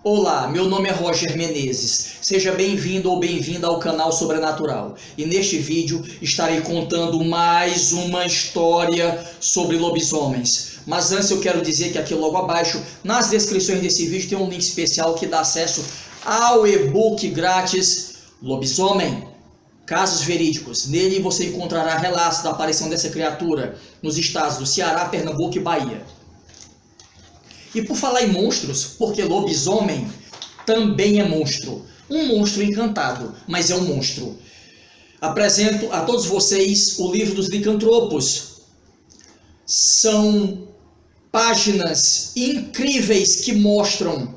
Olá, meu nome é Roger Menezes. Seja bem-vindo ou bem-vinda ao canal Sobrenatural. E neste vídeo estarei contando mais uma história sobre lobisomens. Mas antes eu quero dizer que aqui logo abaixo, nas descrições desse vídeo, tem um link especial que dá acesso ao e-book grátis Lobisomem, Casos Verídicos. Nele você encontrará relatos da aparição dessa criatura nos estados do Ceará, Pernambuco e Bahia. E por falar em monstros, porque lobisomem também é monstro. Um monstro encantado, mas é um monstro. Apresento a todos vocês o livro dos licantropos. São páginas incríveis que mostram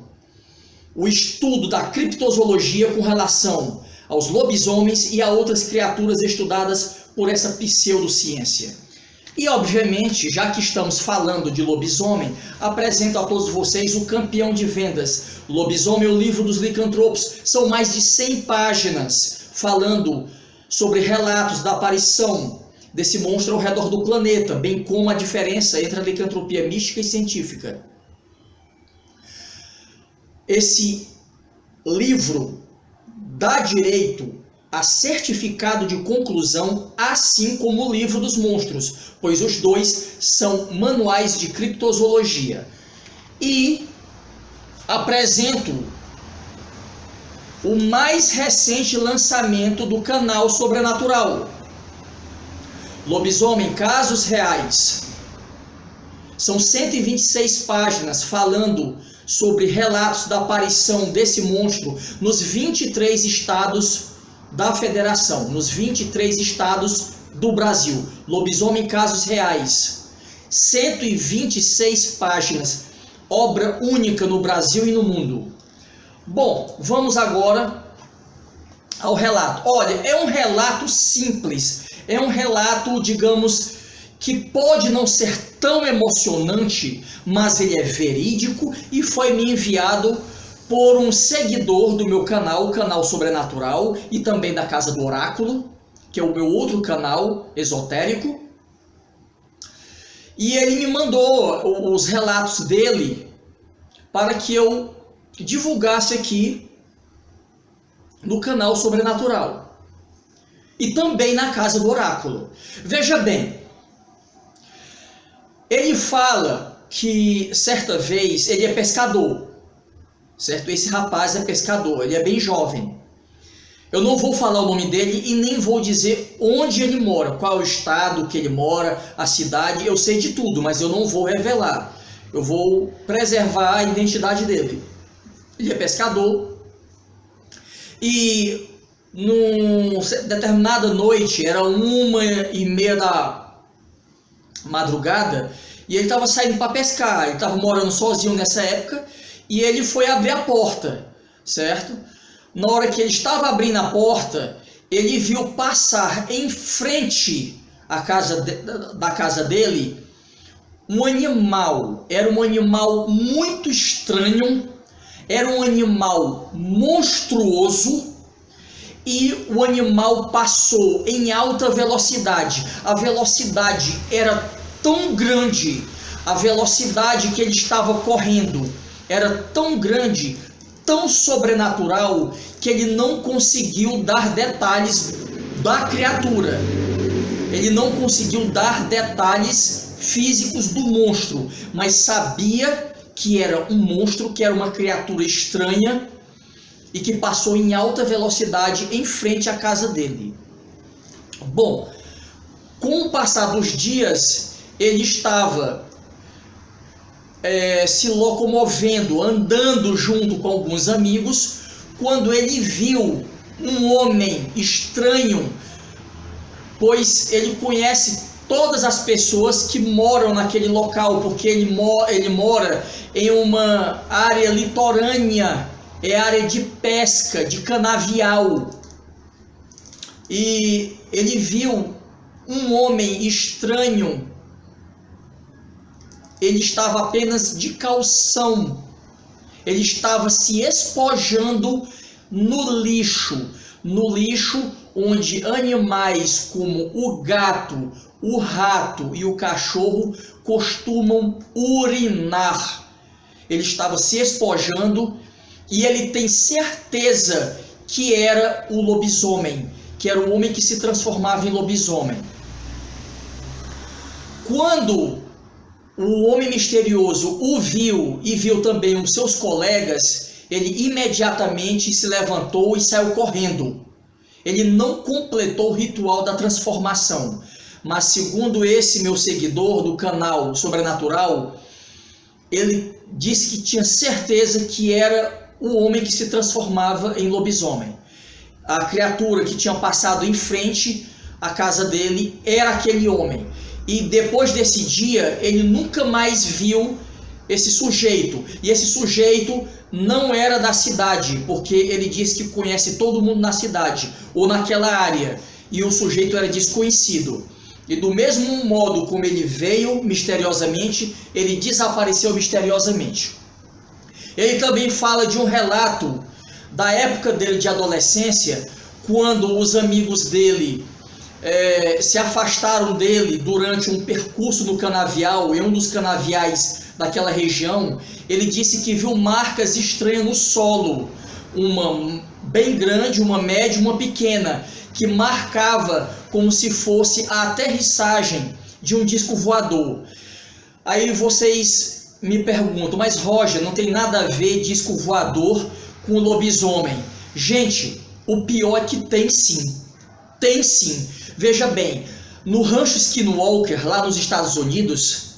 o estudo da criptozoologia com relação aos lobisomens e a outras criaturas estudadas por essa pseudociência. E, obviamente, já que estamos falando de lobisomem, apresento a todos vocês o campeão de vendas. Lobisomem, o livro dos licantropos. São mais de 100 páginas falando sobre relatos da aparição desse monstro ao redor do planeta, bem como a diferença entre a licantropia mística e científica. Esse livro dá direito a certificado de conclusão, assim como o livro dos monstros, pois os dois são manuais de criptozoologia. E apresento o mais recente lançamento do canal Sobrenatural, Lobisomem, Casos Reais. São 126 páginas falando sobre relatos da aparição desse monstro nos 23 estados da Federação, nos 23 estados do Brasil. Lobisomem, Casos Reais. 126 páginas. Obra única no Brasil e no mundo. Bom, vamos agora ao relato. Olha, é um relato simples. É um relato, digamos, que pode não ser tão emocionante, mas ele é verídico e foi me enviado por um seguidor do meu canal, o canal Sobrenatural, e também da Casa do Oráculo, que é o meu outro canal esotérico. E ele me mandou os relatos dele para que eu divulgasse aqui no canal Sobrenatural e também na Casa do Oráculo. Veja bem, ele fala que certa vez ele é pescador. Certo? Esse rapaz é pescador, ele é bem jovem. Eu não vou falar o nome dele e nem vou dizer onde ele mora, qual o estado que ele mora, a cidade, eu sei de tudo, mas eu não vou revelar. Eu vou preservar a identidade dele. Ele é pescador e numa determinada noite, era 1h30 da madrugada, e ele estava saindo para pescar, ele estava morando sozinho nessa época. E ele foi abrir a porta, certo? Na hora que ele estava abrindo a porta, ele viu passar em frente à da casa dele um animal. Era um animal muito estranho, era um animal monstruoso e o animal passou em alta velocidade. A velocidade era tão grande, a velocidade que ele estava correndo era tão grande, tão sobrenatural, que ele não conseguiu dar detalhes da criatura. Ele não conseguiu dar detalhes físicos do monstro, mas sabia que era um monstro, que era uma criatura estranha e que passou em alta velocidade em frente à casa dele. Bom, com o passar dos dias, ele estava se locomovendo, andando junto com alguns amigos, quando ele viu um homem estranho, pois ele conhece todas as pessoas que moram naquele local, porque ele mora em uma área litorânea, é área de pesca, de canavial. E ele viu um homem estranho. Ele estava apenas de calção, ele estava se espojando no lixo onde animais como o gato, o rato e o cachorro costumam urinar. Ele estava se espojando e ele tem certeza que era o lobisomem, que era o homem que se transformava em lobisomem. Quando o homem misterioso o viu e viu também os seus colegas, ele imediatamente se levantou e saiu correndo. Ele não completou o ritual da transformação, mas segundo esse meu seguidor do canal Sobrenatural, ele disse que tinha certeza que era o homem que se transformava em lobisomem. A criatura que tinha passado em frente à casa dele era aquele homem. E depois desse dia, ele nunca mais viu esse sujeito. E esse sujeito não era da cidade, porque ele diz que conhece todo mundo na cidade ou naquela área. E o sujeito era desconhecido. E do mesmo modo como ele veio misteriosamente, ele desapareceu misteriosamente. Ele também fala de um relato da época dele de adolescência, quando os amigos dele se afastaram dele durante um percurso no canavial, em um dos canaviais daquela região. Ele disse que viu marcas estranhas no solo, uma bem grande, uma média e uma pequena, que marcava como se fosse a aterrissagem de um disco voador. Aí vocês me perguntam, mas Roger, não tem nada a ver disco voador com lobisomem? Gente, o pior é que tem sim. Tem sim. Veja bem, no rancho Skinwalker, lá nos Estados Unidos,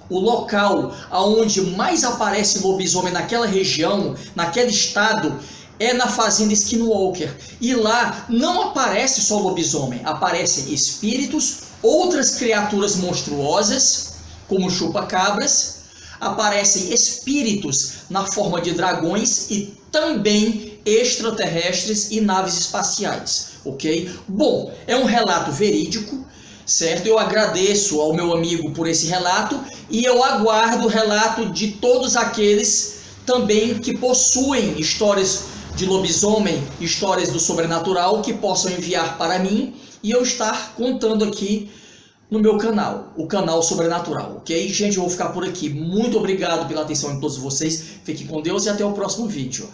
o local onde mais aparece lobisomem naquela região, naquele estado, é na fazenda Skinwalker. E lá não aparece só lobisomem, aparecem espíritos, outras criaturas monstruosas, como chupa-cabras, aparecem espíritos na forma de dragões e também extraterrestres e naves espaciais, ok? Bom, é um relato verídico, certo? Eu agradeço ao meu amigo por esse relato e eu aguardo o relato de todos aqueles também que possuem histórias de lobisomem, histórias do sobrenatural, que possam enviar para mim e eu estar contando aqui no meu canal, o canal Sobrenatural, ok? Gente, eu vou ficar por aqui. Muito obrigado pela atenção de todos vocês. Fiquem com Deus e até o próximo vídeo.